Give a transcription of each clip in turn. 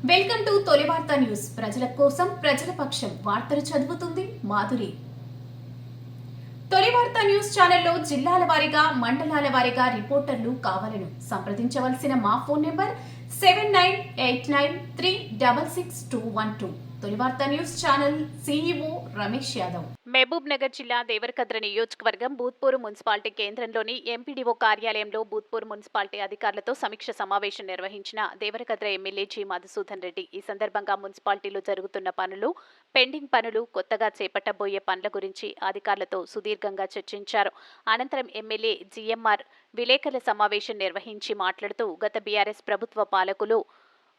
Welcome to తొలి Vartha news. ప్రజల కోసం ప్రజల పక్షం వార్తలు చదువుతుంది మాధురి. తొలి వార్త న్యూస్ ఛానల్లో జిల్లాల వారీగా మండలాల వారీగా రిపోర్టర్లు కావాలను సంప్రదించవలసిన మా phone number 7989366212. Tholi Vartha news channel CEO Ramesh Yadav. Mahabubnagar జిల్లా దేవరకద్ర నియోజకవర్గం బూత్పూర్ మున్సిపాలిటీ కేంద్రంలోని ఎంపీడీఓ కార్యాలయంలో బూత్పూర్ మున్సిపాలిటీ అధికారులతో సమీక్ష సమావేశం నిర్వహించిన దేవరకద్ర ఎమ్మెల్యే జి మధుసూదన్ రెడ్డి. ఈ సందర్భంగా మున్సిపాలిటీలో జరుగుతున్న పనులు, పెండింగ్ పనులు, కొత్తగా చేపట్టబోయే పనుల గురించి అధికారులతో సుదీర్ఘంగా చర్చించారు. అనంతరం ఎమ్మెల్యే జిఎంఆర్ విలేకరుల సమావేశం నిర్వహించి మాట్లాడుతూ గత బీఆర్ఎస్ ప్రభుత్వ పాలకులు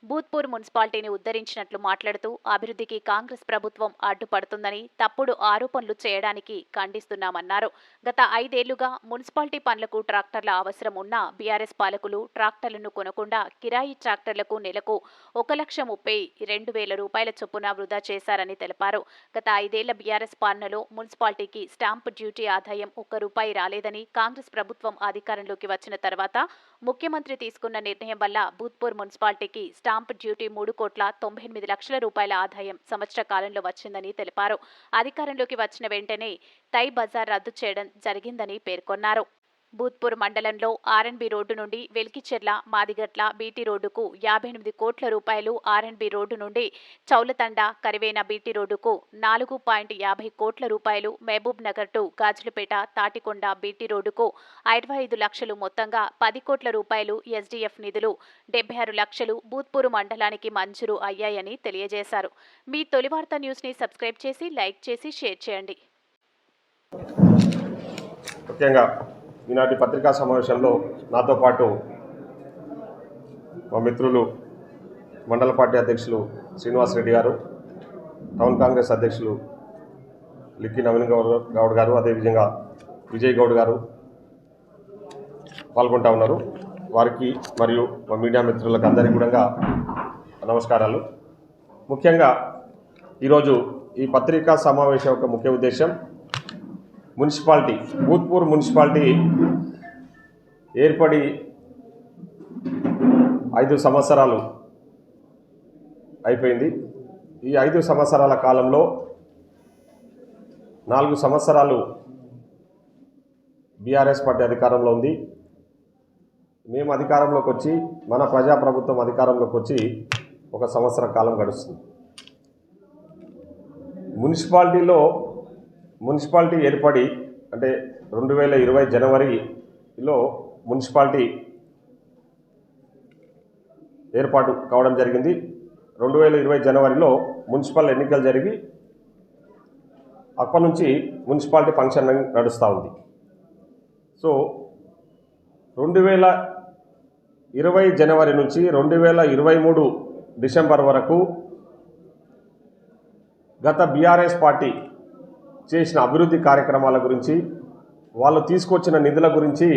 బూత్పూర్ మున్సిపాలిటీని ఉద్ధరించినట్లు మాట్లాడుతూ అభివృద్ధికి కాంగ్రెస్ ప్రభుత్వం అడ్డుపడుతుందని, తప్పుడు ఆరోపణలు చేయడానికి ఖండిస్తున్నామన్నారు. గత 5 ఏళ్లుగా మున్సిపాలిటీ పనులకు ట్రాక్టర్ల అవసరం ఉన్న బీఆర్ఎస్ పాలకులు ట్రాక్టర్లను కొనకుండా కిరాయి ట్రాక్టర్లకు నెలకు 1,32,000 రూపాయల చొప్పున వృధా చేశారని తెలిపారు. గత 5 ఏళ్ల బీఆర్ఎస్ పాలనలో మున్సిపాలిటీకి స్టాంపు డ్యూటీ ఆదాయం ₹1 రాలేదని, కాంగ్రెస్ ప్రభుత్వం అధికారంలోకి వచ్చిన తర్వాత ముఖ్యమంత్రి తీసుకున్న నిర్ణయం వల్ల బూత్పూర్ మున్సిపాలిటీకి స్టాంప్ డ్యూటీ ₹3,98,00,000 ఆదాయం సంవత్సర కాలంలో వచ్చిందని తెలిపారు. అధికారంలోకి వచ్చిన వెంటనే తై బజార్ రద్దు చేయడం జరిగిందని పేర్కొన్నారు. బూత్పూర్ మండలంలో ఆర్ఎన్బి రోడ్డు నుండి వెల్కిచెర్ల మాదిగట్ల బీటీ రోడ్డుకు ₹58 కోట్ల, ఆర్ఎన్బి రోడ్డు నుండి చౌలతండ కరివేన బీటీ రోడ్డుకు ₹4.50 కోట్ల, మహబూబ్ నగర్ టు గాజులపేట తాటికొండ బీటీ రోడ్డుకు 55 లక్షలు, మొత్తంగా ₹10 కోట్ల ఎస్డీఎఫ్ నిధులు 76 లక్షలు బూత్పూర్ మండలానికి మంజూరు అయ్యాయని తెలియజేశారు. మీ తొలి వార్త న్యూస్ ని సబ్స్క్రైబ్ చేసి, లైక్ చేసి, షేర్ చేయండి. ముఖ్యంగా ఈనాటి పత్రికా సమావేశంలో నాతో పాటు మా మిత్రులు మండల పార్టీ అధ్యక్షులు శ్రీనివాసరెడ్డి గారు, టౌన్ కాంగ్రెస్ అధ్యక్షులు లిక్కి నవీన్ గౌడ్ గారు, అదేవిధంగా విజయ్ గౌడ్ గారు పాల్గొంటా ఉన్నారు. వారికి మరియు మా మీడియా మిత్రులకు అందరికీ కూడా నమస్కారాలు. ముఖ్యంగా ఈరోజు ఈ పత్రికా సమావేశం యొక్క ముఖ్య ఉద్దేశం మున్సిపాలిటీ బూత్పూర్ మున్సిపాలిటీ ఏర్పడి 5 సంవత్సరాలు అయిపోయింది. ఈ 5 సంవత్సరాల కాలంలో 4 సంవత్సరాలు బీఆర్ఎస్ పార్టీ అధికారంలో ఉంది. మేము అధికారంలోకి వచ్చి, మన ప్రజాప్రభుత్వం అధికారంలోకి వచ్చి 1 సంవత్సర కాలం గడుస్తుంది. మున్సిపాలిటీ ఏర్పడి అంటే 2020 జనవరిలో మున్సిపాలిటీ ఏర్పాటు కావడం జరిగింది. 2020 జనవరిలో మున్సిపల్ ఎన్నికలు జరిగి అప్పటి నుంచి మున్సిపాలిటీ ఫంక్షన్ నడుస్తూ ఉంది. సో 2020 జనవరి నుంచి 2023 డిసెంబర్ వరకు గత బీఆర్ఎస్ పార్టీ చేసిన అభివృద్ధి కార్యక్రమాల గురించి, వాళ్ళు తీసుకొచ్చిన నిధుల గురించి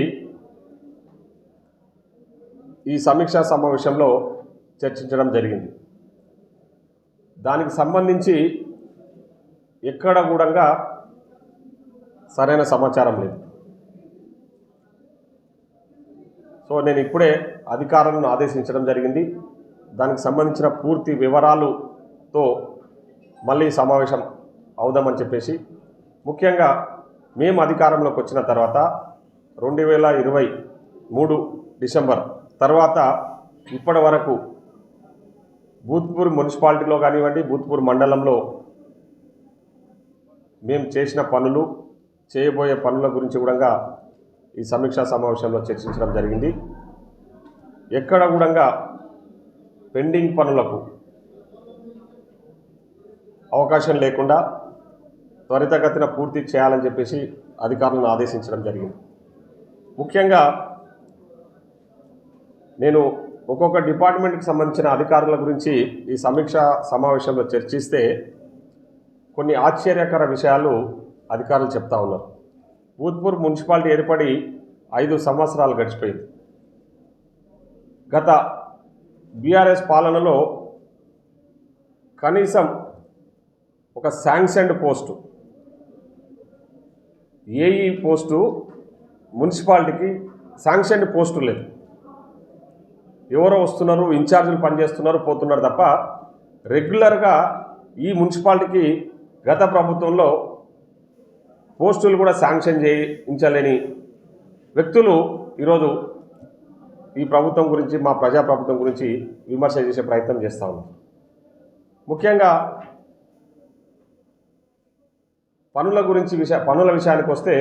ఈ సమీక్షా సమావేశంలో చర్చించడం జరిగింది. దానికి సంబంధించి ఎక్కడ కూడా సరైన సమాచారం లేదు. సో నేను ఇప్పుడే అధికారులను ఆదేశించడం జరిగింది. దానికి సంబంధించిన పూర్తి వివరాలతో మళ్ళీ సమావేశం అవుదామని చెప్పేసి, ముఖ్యంగా మేము అధికారంలోకి వచ్చిన తర్వాత 2023 డిసెంబర్ తర్వాత ఇప్పటి వరకు బూత్పూర్ మున్సిపాలిటీలో కానివ్వండి, బూత్పూర్ మండలంలో మేము చేసిన పనులు, చేయబోయే పనుల గురించి కూడా ఈ సమీక్షా సమావేశంలో చర్చించడం జరిగింది. ఎక్కడ కూడా పెండింగ్ పనులకు అవకాశం లేకుండా త్వరితగతిన పూర్తి చేయాలని చెప్పేసి అధికారులను ఆదేశించడం జరిగింది. ముఖ్యంగా నేను ఒక్కొక్క డిపార్ట్మెంట్కి సంబంధించిన అధికారుల గురించి ఈ సమీక్షా సమావేశంలో చర్చిస్తే కొన్ని ఆశ్చర్యకర విషయాలు అధికారులు చెప్తా ఉన్నారు. బూత్పూర్ మున్సిపాలిటీ ఏర్పడి 5 సంవత్సరాలు గడిచిపోయింది. గత బీఆర్ఎస్ పాలనలో కనీసం ఒక శాంక్షన్డ్ పోస్టు, ఏఈ పోస్టు మున్సిపాలిటీకి శాంక్షన్డ్ పోస్టు లేదు. ఎవరో వస్తున్నారు, ఇన్ఛార్జీలు పనిచేస్తున్నారు, పోతున్నారు తప్ప రెగ్యులర్గా ఈ మున్సిపాలిటీకి గత ప్రభుత్వంలో పోస్టులు కూడా శాంక్షన్ చేయించలేని వ్యక్తులు ఈరోజు ఈ ప్రభుత్వం గురించి, మా ప్రజాప్రభుత్వం గురించి విమర్శ చేసే ప్రయత్నం చేస్తూ ఉన్నారు. ముఖ్యంగా పనుల విషయానికి వస్తే,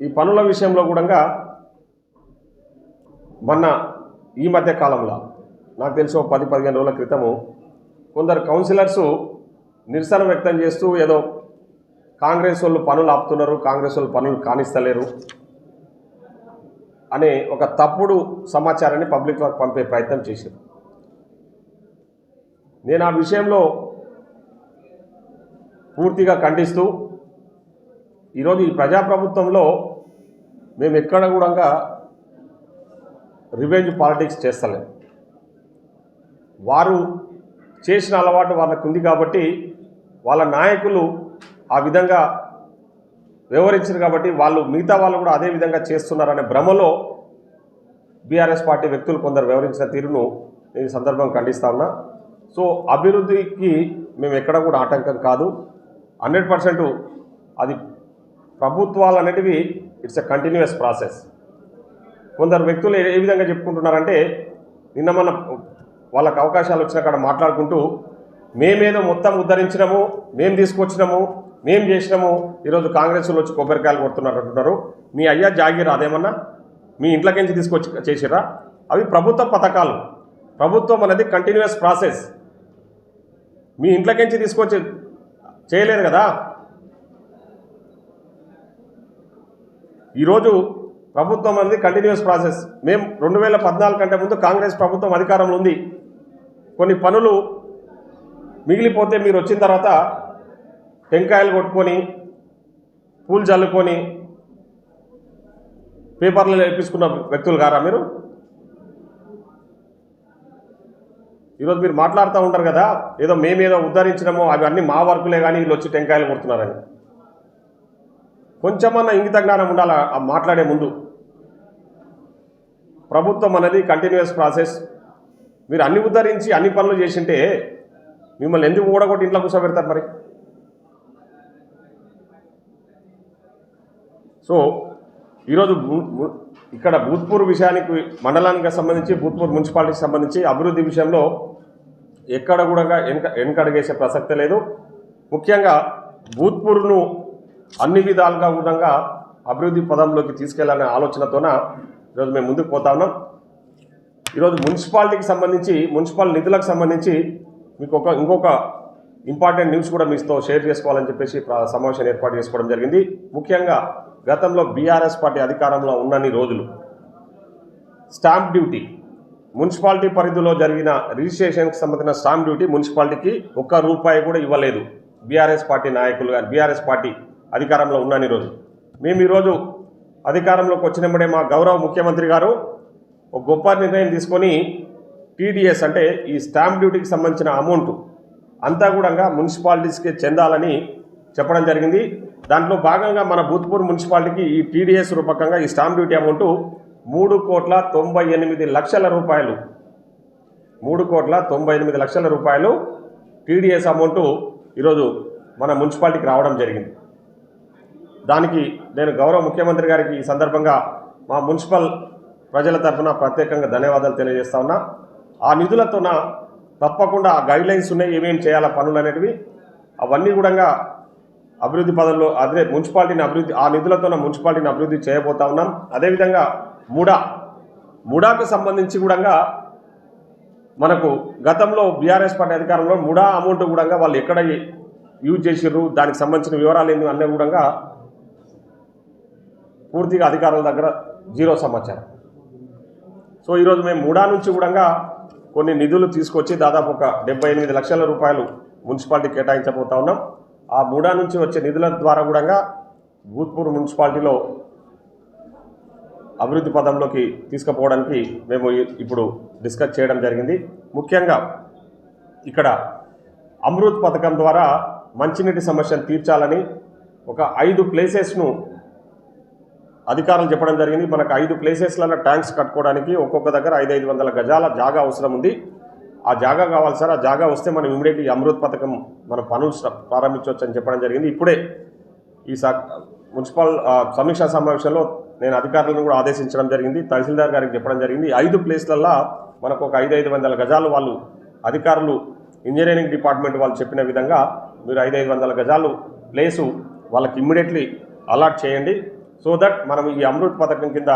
ఈ పనుల విషయంలో కూడా మొన్న ఈ మధ్య కాలంలో నాకు తెలిసి 10-15 రోజుల క్రితము కొందరు కౌన్సిలర్సు నిరసన వ్యక్తం చేస్తూ ఏదో కాంగ్రెస్ వాళ్ళు పనులు ఆపుతున్నారు, కాంగ్రెస్ వాళ్ళు పనులు కానిస్తలేరు అనే ఒక తప్పుడు సమాచారాన్ని పబ్లిక్లోకి పంపే ప్రయత్నం చేశారు. నేను ఆ విషయంలో పూర్తిగా ఖండిస్తూ ఈరోజు ఈ ప్రజాప్రభుత్వంలో మేము ఎక్కడ కూడా రివెంజ్ పాలిటిక్స్ చేస్తలేం. వారు చేసిన అలవాటు వాళ్ళకు ఉంది కాబట్టి, వాళ్ళ నాయకులు ఆ విధంగా వ్యవహరించారు కాబట్టి మిగతా వాళ్ళు కూడా అదే విధంగా చేస్తున్నారనే భ్రమలో బీఆర్ఎస్ పార్టీ వ్యక్తులు కొందరు వ్యవహరించిన తీరును నేను ఈ సందర్భంగా ఖండిస్తా ఉన్నా. సో అభివృద్ధికి మేము ఎక్కడ కూడా ఆటంకం కాదు. 100% అది ప్రభుత్వాలు అనేటివి ఇట్స్ ఎ కంటిన్యూస్ ప్రాసెస్. కొందరు వ్యక్తులు ఏ విధంగా చెప్పుకుంటున్నారంటే, నిన్న మన వాళ్ళకు అవకాశాలు వచ్చిన కాడ మాట్లాడుకుంటూ మేమేదో మొత్తం ఉద్ధరించినాము, మేము తీసుకొచ్చినాము, మేము చేసినాము, ఈరోజు కాంగ్రెస్లో వచ్చి కొబ్బరికాయలు కొడుతున్నారు అంటున్నారు. మీ అయ్యా జాగీరా అదేమన్నా మీ ఇంట్లోకించి తీసుకొచ్చి చేసిరా? అవి ప్రభుత్వ పథకాలు. ప్రభుత్వం అనేది కంటిన్యూస్ ప్రాసెస్. మీ ఇంట్లోకించి తీసుకొచ్చి చేయలేరు కదా. ఈరోజు ప్రభుత్వం అనేది కంటిన్యూస్ ప్రాసెస్. మేము 2014 కంటే ముందు కాంగ్రెస్ ప్రభుత్వం అధికారంలో ఉంది. కొన్ని పనులు మిగిలిపోతే మీరు వచ్చిన తర్వాత టెంకాయలు కొట్టుకొని, పూలు చల్లుకొని, పేపర్లు వేపించుకున్న వ్యక్తులు కారా మీరు? ఈరోజు మీరు మాట్లాడుతూ ఉంటారు కదా, ఏదో మేమేదో ఉద్ధరించినామో అవి అన్నీ మా వర్కులే కానీ వీళ్ళు వచ్చి టెంకాయలు కొడుతున్నారని. కొంచెమన్నా ఇంగిత జ్ఞానం ఉండాలి ఆ మాట్లాడే ముందు. ప్రభుత్వం అనేది కంటిన్యూస్ ప్రాసెస్. మీరు అన్ని ఉద్ధరించి అన్ని పనులు చేసింటే మిమ్మల్ని ఎందుకు ఓడగొట్టి ఇంట్లో కూర్చోబెడతారు మరి? సో ఈరోజు ఇక్కడ భూత్పూర్ విషయానికి, మండలానికి సంబంధించి, భూత్పూర్ మున్సిపాలిటీకి సంబంధించి అభివృద్ధి విషయంలో ఎక్కడ కూడా వెనకడుగేసే ప్రసక్తే లేదు. ముఖ్యంగా భూత్పూర్ను అన్ని విధాలుగా కూడా అభివృద్ధి పదంలోకి తీసుకెళ్లాలనే ఆలోచనతోన ఈరోజు మేము ముందుకు పోతా ఉన్నాం. ఈరోజు మున్సిపాలిటీకి సంబంధించి, మున్సిపల్ నిధులకు సంబంధించి మీకు ఇంకొక ఇంపార్టెంట్ న్యూస్ కూడా మీతో షేర్ చేసుకోవాలని చెప్పేసి సమావేశాన్ని ఏర్పాటు చేసుకోవడం జరిగింది. ముఖ్యంగా గతంలో బీఆర్ఎస్ పార్టీ అధికారంలో ఉన్నన్ని రోజులు స్టాంప్ డ్యూటీ, మున్సిపాలిటీ పరిధిలో జరిగిన రిజిస్ట్రేషన్కి సంబంధించిన స్టాంప్ డ్యూటీ మున్సిపాలిటీకి ₹1 కూడా ఇవ్వలేదు బీఆర్ఎస్ పార్టీ నాయకులు కానీ, బీఆర్ఎస్ పార్టీ అధికారంలో ఉన్నన్ని రోజు. మేము ఈరోజు అధికారంలోకి వచ్చినప్పుడే మా గౌరవ ముఖ్యమంత్రి గారు ఒక గొప్ప నిర్ణయం తీసుకొని టీడీఎస్ అంటే ఈ స్టాంప్ డ్యూటీకి సంబంధించిన అమౌంట్ అంతా కూడా మున్సిపాలిటీస్కి చెందాలని చెప్పడం జరిగింది. దాంట్లో భాగంగా మన భూత్పూర్ మున్సిపాలిటీకి ఈ టీడీఎస్ రూపకంగా ఈ stamp duty amount ₹3,98,00,000 ₹3,98,00,000 TDS amount ఈరోజు మన మున్సిపాలిటీకి రావడం జరిగింది. దానికి నేను గౌరవ ముఖ్యమంత్రి గారికి ఈ సందర్భంగా మా మున్సిపల్ ప్రజల తరఫున ప్రత్యేకంగా ధన్యవాదాలు తెలియజేస్తా ఉన్నా. ఆ నిధులతోన తప్పకుండా ఆ గైడ్లైన్స్ ఉన్నాయి, ఏమేమి చేయాలా పనులు అనేటివి, అవన్నీ కూడా అభివృద్ధి పదంలో అదే మున్సిపాలిటీని అభివృద్ధి, ఆ నిధులతోన మున్సిపాలిటీని అభివృద్ధి చేయబోతా ఉన్నాం. అదేవిధంగా ముడాకు సంబంధించి కూడా మనకు గతంలో బీఆర్ఎస్ పార్టీ అధికారంలో ముడా అమౌంట్ కూడా వాళ్ళు ఎక్కడ యూజ్ చేసిర్రు, దానికి సంబంధించిన వివరాలు ఏంటి అన్నీ కూడా పూర్తిగా అధికారుల దగ్గర జీరో సమాచారం. సో ఈరోజు మేము ముడా నుంచి కూడా కొన్ని నిధులు తీసుకొచ్చి దాదాపు ఒక ₹78 లక్షల మున్సిపాలిటీ కేటాయించబోతా ఉన్నాం. ఆ ముడా నుంచి వచ్చే నిధుల ద్వారా కూడా భూత్పూర్ మున్సిపాలిటీలో అభివృద్ధి పదంలోకి తీసుకుపోవడానికి మేము ఇప్పుడు డిస్కస్ చేయడం జరిగింది. ముఖ్యంగా ఇక్కడ అమృత్ పథకం ద్వారా మంచినీటి సమస్యను తీర్చాలని ఒక 5 ప్లేసెస్ను అధికారులు చెప్పడం జరిగింది, మనకు 5 ప్లేసెస్లలో ట్యాంక్స్ కట్టుకోవడానికి ఒక్కొక్క దగ్గర 500 గజాల జాగా అవసరం ఉంది. ఆ జాగా కావాలి సార్, ఆ జాగా వస్తే మనం ఇమీడియట్లీ అమృత్ పథకం మన పనులు ప్రారంభించవచ్చు అని చెప్పడం జరిగింది. ఇప్పుడే ఈ మున్సిపల్ సమీక్షా సమావేశంలో నేను అధికారులను కూడా ఆదేశించడం జరిగింది. తహసీల్దార్ గారికి చెప్పడం జరిగింది, 5 ప్లేస్లల్లో మనకు ఒక 500 గజాలు వాళ్ళు అధికారులు ఇంజనీరింగ్ డిపార్ట్మెంట్ వాళ్ళు చెప్పిన విధంగా మీరు 500 గజాలు ప్లేసు వాళ్ళకి ఇమ్మీడియట్లీ అలాట్ చేయండి. సో దట్ మనం ఈ అమృత్ పథకం కింద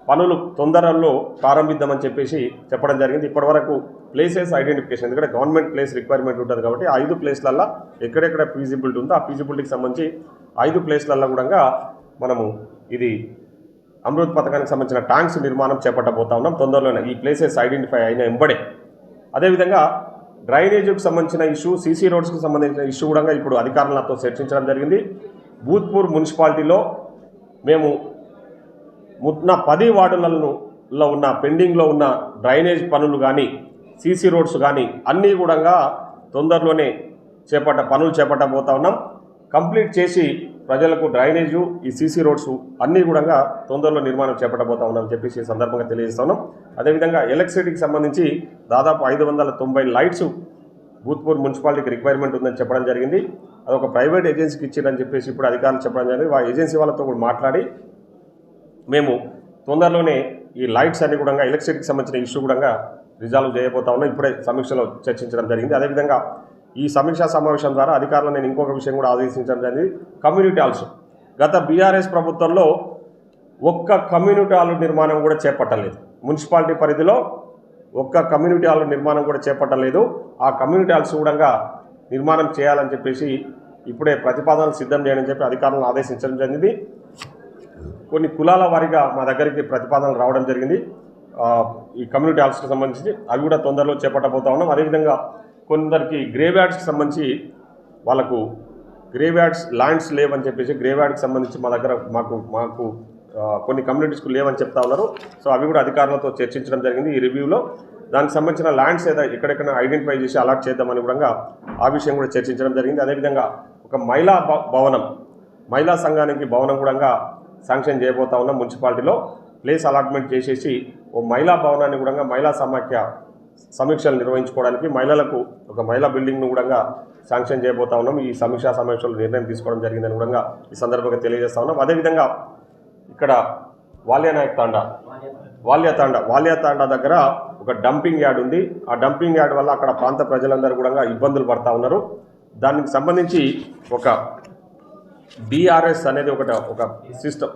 పనులు తొందరలో ప్రారంభిద్దామని చెప్పేసి చెప్పడం జరిగింది. ఇప్పటివరకు ప్లేసెస్ ఐడెంటిఫికేషన్, ఎందుకంటే గవర్నమెంట్ ప్లేస్ రిక్వైర్మెంట్ ఉంటుంది కాబట్టి 5 ప్లేస్లల్లో ఎక్కడెక్కడ ఫీజిబిలిటీ ఉందో ఆ ఫీజిబిలిటీకి సంబంధించి 5 ప్లేస్లలో కూడా మనము ఇది అమృత్ పథకానికి సంబంధించిన ట్యాంక్స్ నిర్మాణం చేపట్టబోతా ఉన్నాం తొందరలోనే, ఈ ప్లేసెస్ ఐడెంటిఫై అయిన ఎంబడే. అదేవిధంగా డ్రైనేజీకి సంబంధించిన ఇష్యూ, సీసీ రోడ్స్కి సంబంధించిన ఇష్యూ కూడా ఇప్పుడు అధికారులతో చర్చించడం జరిగింది. భూత్పూర్ మున్సిపాలిటీలో మేము 10 వార్డులలో ఉన్న పెండింగ్లో ఉన్న డ్రైనేజ్ పనులు కానీ సీసీ రోడ్స్ కానీ అన్నీ కూడా తొందరలోనే పనులు చేపట్టబోతా ఉన్నాం. కంప్లీట్ చేసి ప్రజలకు డ్రైనేజు, ఈ సీసీ రోడ్స్ అన్నీ కూడా తొందరలో నిర్మాణం చేపట్టబోతా ఉన్నామని చెప్పేసి ఈ సందర్భంగా తెలియజేస్తా ఉన్నాం. అదేవిధంగా ఎలక్ట్రిసిటీకి సంబంధించి దాదాపు 590 లైట్స్ భూత్పూర్ మున్సిపాలిటీకి రిక్వైర్మెంట్ ఉందని చెప్పడం జరిగింది. అదొక ప్రైవేట్ ఏజెన్సీకి ఇచ్చారని చెప్పేసి ఇప్పుడు అధికారులు చెప్పడం జరిగింది. ఆ ఏజెన్సీ వాళ్ళతో కూడా మాట్లాడి మేము తొందరలోనే ఈ లైట్స్ అన్ని కూడా ఎలక్ట్రిసిటీకి సంబంధించిన ఇష్యూ కూడా రిజాల్వ్ చేయబోతా ఉన్నాం. ఇప్పుడే సమీక్షలో చర్చించడం జరిగింది. అదేవిధంగా ఈ సమీక్షా సమావేశం ద్వారా అధికారులు నేను ఇంకొక విషయం కూడా ఆదేశించడం జరిగింది. కమ్యూనిటీ హాల్స్ గత బీఆర్ఎస్ ప్రభుత్వంలో ఒక్క కమ్యూనిటీ హాల్ నిర్మాణం కూడా చేపట్టలేదు. మున్సిపాలిటీ పరిధిలో ఒక్క కమ్యూనిటీ హాల్ నిర్మాణం కూడా చేపట్టలేదు. ఆ కమ్యూనిటీ హాల్స్ కూడా నిర్మాణం చేయాలని చెప్పేసి ఇప్పుడే ప్రతిపాదనలు సిద్ధం చేయని చెప్పి అధికారులను ఆదేశించడం జరిగింది. కొన్ని కులాల వారీగా మా దగ్గరికి ప్రతిపాదనలు రావడం జరిగింది ఈ కమ్యూనిటీ హాల్స్కి సంబంధించి, అవి కూడా తొందరలో చేపట్టబోతా ఉన్నాం. అదేవిధంగా కొందరికి గ్రేవ్ యార్డ్స్కి సంబంధించి వాళ్ళకు గ్రేవ్ యార్డ్స్ ల్యాండ్స్ లేవని చెప్పేసి గ్రేవ్ యార్డ్కి సంబంధించి మా దగ్గర మాకు కొన్ని కమ్యూనిటీస్కు లేవని చెప్తా ఉన్నారు. సో అవి కూడా అధికారులతో చర్చించడం జరిగింది ఈ రివ్యూలో. దానికి సంబంధించిన ల్యాండ్స్ ఏదో ఎక్కడెక్కడ ఐడెంటిఫై చేసి అలాట్ చేద్దామని కూడా ఆ విషయం కూడా చర్చించడం జరిగింది. అదేవిధంగా ఒక మహిళా సంఘానికి భవనం కూడా శాంక్షన్ చేయబోతా ఉన్నాం. మున్సిపాలిటీలో ప్లేస్ అలాట్మెంట్ చేసేసి ఓ మహిళా భవనాన్ని కూడా మహిళా సమాఖ్య సమీక్షలు నిర్వహించుకోవడానికి మహిళలకు ఒక మహిళా బిల్డింగ్ను కూడా శాంక్షన్ చేయబోతా ఉన్నాం. ఈ సమీక్షా సమావేశంలో నిర్ణయం తీసుకోవడం జరిగిందని కూడా ఈ సందర్భంగా తెలియజేస్తా ఉన్నాం. అదేవిధంగా ఇక్కడ వాల్యా తాండా దగ్గర ఒక డంపింగ్ యార్డ్ ఉంది. ఆ డంపింగ్ యార్డ్ వల్ల అక్కడ ప్రాంత ప్రజలందరూ కూడా ఇబ్బందులు పడతా ఉన్నారు. దానికి సంబంధించి ఒక బీఆర్ఎస్ అనేది ఒక సిస్టమ్,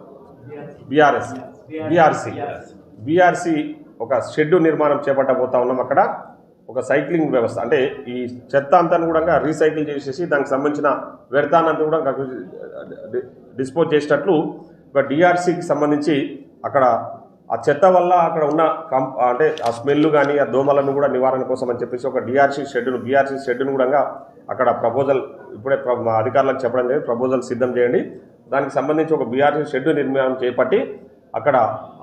బీఆర్సీ ఒక షెడ్ నిర్మాణం చేపట్టబోతా ఉన్నాం. అక్కడ ఒక సైక్లింగ్ వ్యవస్థ, అంటే ఈ చెత్త అంతా కూడా రీసైకిల్ చేసేసి దానికి సంబంధించిన వ్యర్థాన్నంతా కూడా డిస్పోజ్ చేసేటట్లు ఒక డిఆర్సీకి సంబంధించి అక్కడ ఆ చెత్త వల్ల అక్కడ ఉన్న అంటే ఆ స్మెల్ కానీ ఆ దోమలను కూడా నివారణ కోసం అని చెప్పేసి ఒక బీఆర్సీ షెడ్ను కూడా అక్కడ ప్రపోజల్ ఇప్పుడే అధికారులకు చెప్పడం జరిగింది. ప్రపోజల్ సిద్ధం చేయండి, దానికి సంబంధించి ఒక బీఆర్సీ షెడ్ నిర్మాణం చేపట్టి అక్కడ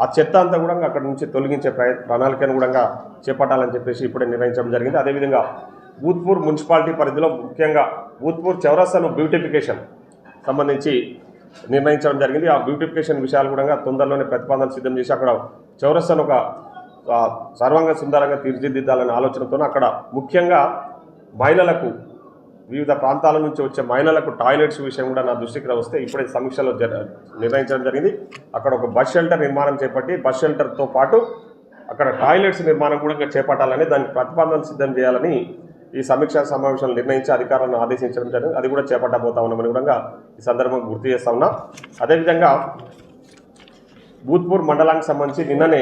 ఆ చెత్త అంతా కూడా అక్కడ నుంచి తొలగించే ప్రణాళికను కూడా చేపట్టాలని చెప్పేసి ఇప్పుడే నిర్ణయించడం జరిగింది. అదేవిధంగా భూత్పూర్ మున్సిపాలిటీ పరిధిలో ముఖ్యంగా భూత్పూర్ చౌరస్తాను బ్యూటిఫికేషన్ సంబంధించి నిర్ణయించడం జరిగింది. ఆ బ్యూటిఫికేషన్ విషయాలు కూడా తొందరలోనే ప్రతిపాదనలు సిద్ధం చేసి అక్కడ చౌరస్తాను ఒక సర్వంగా సుందరంగా తీర్చిదిద్దాలనే ఆలోచనతో అక్కడ ముఖ్యంగా మహిళలకు వివిధ ప్రాంతాల నుంచి వచ్చే మహిళలకు టాయిలెట్స్ విషయం కూడా నా దృష్టికి వస్తే ఇప్పుడే సమీక్షలో నిర్ణయించడం జరిగింది. అక్కడ ఒక బస్ షెల్టర్ నిర్మాణం చేపట్టి బస్ షెల్టర్తో పాటు అక్కడ టాయిలెట్స్ నిర్మాణం కూడా చేపట్టాలని దానికి ప్రతిపాదనలు సిద్ధం చేయాలని ఈ సమీక్షా సమావేశంలో నిర్ణయించి అధికారులను ఆదేశించడం జరిగింది. అది కూడా చేపట్టబోతా ఉన్నామని కూడా ఈ సందర్భంగా గుర్తు చేస్తా ఉన్నా. అదేవిధంగా భూత్పూర్ మండలానికి సంబంధించి నిన్ననే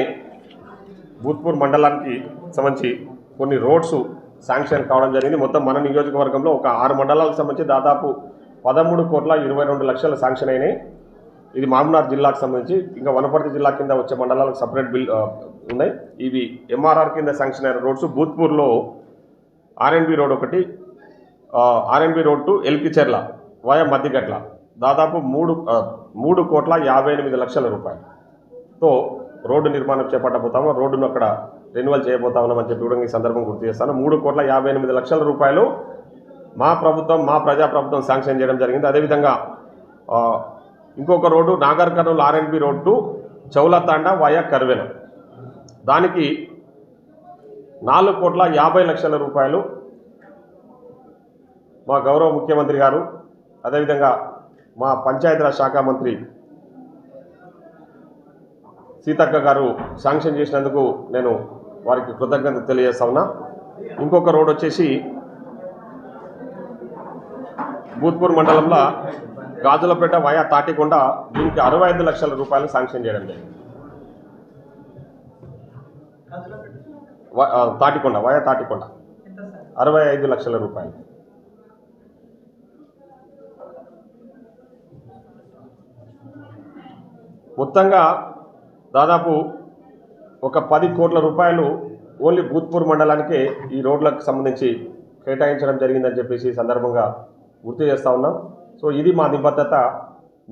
భూత్పూర్ మండలానికి సంబంధించి కొన్ని రోడ్స్ శాంక్షన్ కావడం జరిగింది. మొత్తం మన నియోజకవర్గంలో ఒక 6 మండలాలకు సంబంధించి దాదాపు 13,22,00,000 శాంక్షన్ అయినాయి. ఇది మామ్నార్ జిల్లాకు సంబంధించి, ఇంకా వనపర్తి జిల్లా కింద వచ్చే మండలాలకు సపరేట్ బిల్ ఉన్నాయి. ఇవి ఎంఆర్ఆర్ కింద శాంక్షన్ అయిన రోడ్స్. భూత్పూర్లో ఆర్ఎన్బి రోడ్ ఒకటి, R&B road to ఎల్కిచెర్ల via Maddigatla దాదాపు 3,58,00,000 రూపాయలతో రోడ్డు నిర్మాణం చేపట్టబోతాము. రోడ్డును అక్కడ రెన్యువల్ చేయబోతా ఉన్నామని చెప్పి కూడా ఈ సందర్భం గుర్తు చేస్తాను. 3,58,00,000 రూపాయలు మా ప్రభుత్వం, మా ప్రజాప్రభుత్వం శాంక్షన్ చేయడం జరిగింది. అదేవిధంగా ఇంకొక road Nagar Kurnool RNB road to Chowlathanda via Karvena, దానికి 4,50,00,000 రూపాయలు మా గౌరవ ముఖ్యమంత్రి గారు, అదేవిధంగా మా పంచాయతీరాజ్ శాఖ మంత్రి సీతక్క గారు శాంక్షన్ చేసినందుకు నేను వారికి కృతజ్ఞత తెలియజేస్తా ఉన్నా. ఇంకొక రోడ్ వచ్చేసి భూత్పూర్ మండలంలో గాజులపేట వయా తాటికొండ, దీనికి 65 లక్షల రూపాయలు శాంక్షన్ చేయడం జరిగింది. తాటికొండ వయా తాటికొండ 65 లక్షల రూపాయలు. మొత్తంగా దాదాపు ఒక 10 కోట్ల రూపాయలు ఓన్లీ భూత్పూర్ మండలానికే ఈ రోడ్లకు సంబంధించి కేటాయించడం జరిగిందని చెప్పేసి ఈ సందర్భంగా గుర్తు చేస్తూ ఉన్నాం. సో ఇది మా నిబద్ధత.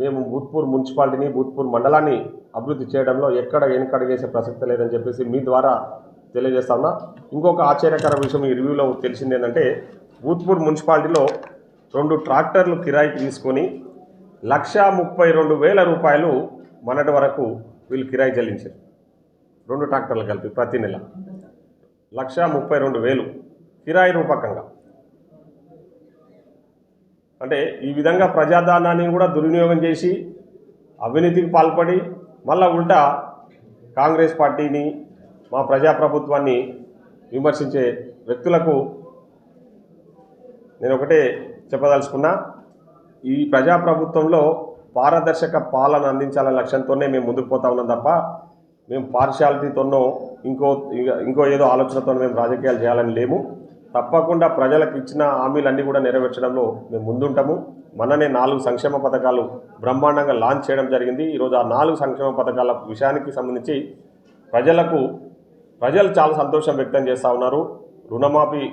మేము భూత్పూర్ మున్సిపాలిటీని, భూత్పూర్ మండలాన్ని అభివృద్ధి చేయడంలో ఎక్కడ వెనుకడుగేసే ప్రసక్తి లేదని చెప్పేసి మీ ద్వారా తెలియజేస్తా ఉన్నా. ఇంకొక ఆశ్చర్యకర విషయం ఈ రివ్యూలో తెలిసింది ఏంటంటే, భూత్పూర్ మున్సిపాలిటీలో 2 ట్రాక్టర్లు కిరాయికి తీసుకొని 1,32,000 రూపాయలు మొన్నటి వరకు వీళ్ళు కిరాయి చెల్లించారు. 2 ట్రాక్టర్లు కలిపి ప్రతి నెల 1,32,000 కిరాయి రూపకంగా. అంటే ఈ విధంగా ప్రజాధనాన్ని కూడా దుర్వినియోగం చేసి అవినీతికి పాల్పడి మళ్ళా ఉల్టా కాంగ్రెస్ పార్టీని, మా ప్రజాప్రభుత్వాన్ని విమర్శించే వ్యక్తులకు నేను ఒకటే చెప్పదలుచుకున్నా, ఈ ప్రజాప్రభుత్వంలో పారదర్శక పాలన అందించాలనే లక్ష్యంతోనే మేము ముందుకు పోతా ఉన్నాం తప్ప మేము పార్షియాలిటీతోనో ఇంకో ఏదో ఆలోచనతో మేము రాజకీయాలు చేయాలని లేము. తప్పకుండా ప్రజలకు ఇచ్చిన హామీలన్నీ కూడా నెరవేర్చడంలో మేము ముందుంటాము. మననే 4 సంక్షేమ పథకాలు బ్రహ్మాండంగా లాంచ్ చేయడం జరిగింది. ఈరోజు ఆ 4 సంక్షేమ పథకాల విషయానికి సంబంధించి ప్రజలు చాలా సంతోషం వ్యక్తం చేస్తూ ఉన్నారు. రుణమాఫీ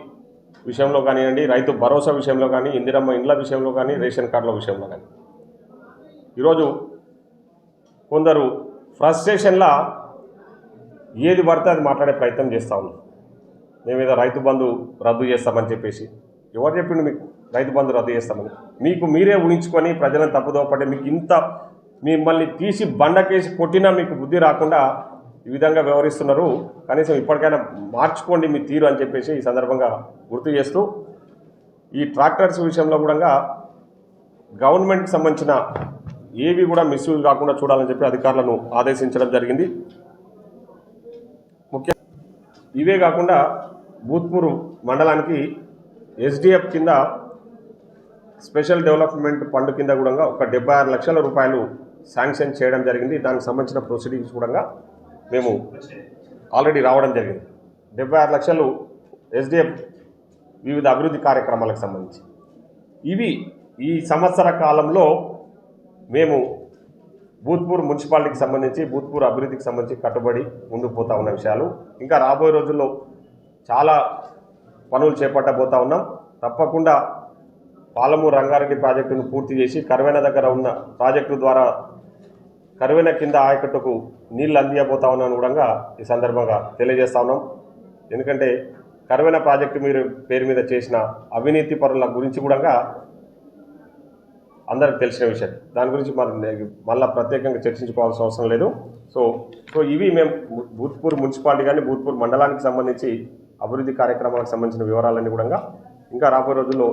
విషయంలో కానివ్వండి, రైతు భరోసా విషయంలో కానీ, ఇందిరమ్మ ఇండ్ల విషయంలో కానీ, రేషన్ కార్డుల విషయంలో కానీ. ఈరోజు కొందరు ఫ్రస్ట్రేషన్లా ఏది పడితే అది మాట్లాడే ప్రయత్నం చేస్తూ ఉన్నారు. మేమేదో రైతు బంధు రద్దు చేస్తామని చెప్పేసి. ఎవరు చెప్పిండు మీకు రైతు బంధు రద్దు చేస్తామని? మీకు మీరే ఊహించుకొని ప్రజలను తప్పుదోపంటే మీకు ఇంత మిమ్మల్ని తీసి బండకేసి కొట్టినా మీకు బుద్ధి రాకుండా ఈ విధంగా వ్యవహరిస్తున్నారు. కనీసం ఇప్పటికైనా మార్చుకోండి మీ తీరు అని చెప్పేసి ఈ సందర్భంగా గుర్తు చేస్తూ, ఈ ట్రాక్టర్స్ విషయంలో కూడా గవర్నమెంట్కి సంబంధించిన ఏవి కూడా మిస్యూజ్ కాకుండా చూడాలని చెప్పి అధికారులను ఆదేశించడం జరిగింది. ఇవే కాకుండా భూత్పూర్ మండలానికి ఎస్డిఎఫ్ కింద స్పెషల్ డెవలప్మెంట్ ఫండ్ కింద కూడా ఒక 76 లక్షల రూపాయలు శాంక్షన్ చేయడం జరిగింది. దానికి సంబంధించిన ప్రొసీడింగ్స్ కూడా మేము ఆల్రెడీ రావడం జరిగింది. 76 లక్షలు ఎస్డిఎఫ్ వివిధ అభివృద్ధి కార్యక్రమాలకు సంబంధించి. ఇవి ఈ సంవత్సర కాలంలో మేము భూత్పూర్ మున్సిపాలిటీకి సంబంధించి, భూత్పూర్ అభివృద్ధికి సంబంధించి కట్టుబడి ముందుకు పోతా ఉన్న విషయాలు. ఇంకా రాబోయే రోజుల్లో చాలా పనులు చేపట్టబోతా ఉన్నాం. తప్పకుండా పాలమూరు రంగారెడ్డి ప్రాజెక్టును పూర్తి చేసి కర్వెన దగ్గర ఉన్న ప్రాజెక్టు ద్వారా కర్వెన కింద ఆయకట్టుకు నీళ్లు అందియబోతా ఉన్నాను కూడా ఈ సందర్భంగా తెలియజేస్తా ఉన్నాం. ఎందుకంటే కర్వెన ప్రాజెక్టు పేరు మీద చేసిన అవినీతి పరుల గురించి కూడా అందరికి తెలిసిన విషయం. దాని గురించి మళ్ళీ ప్రత్యేకంగా చర్చించుకోవాల్సిన అవసరం లేదు. సో ఇవి మేము భూత్పూర్ మున్సిపాలిటీ కానీ భూత్పూర్ మండలానికి సంబంధించి అభివృద్ధి కార్యక్రమాలకు సంబంధించిన వివరాలన్నీ కూడా ఇంకా రాబోయే రోజుల్లో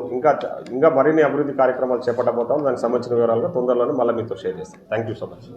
ఇంకా మరిన్ని అభివృద్ధి కార్యక్రమాలు చేపట్టబోతాం. దానికి సంబంధించిన వివరాలుగా తొందరలోనే మళ్ళీ మీతో షేర్ చేస్తాం. Thank you so much.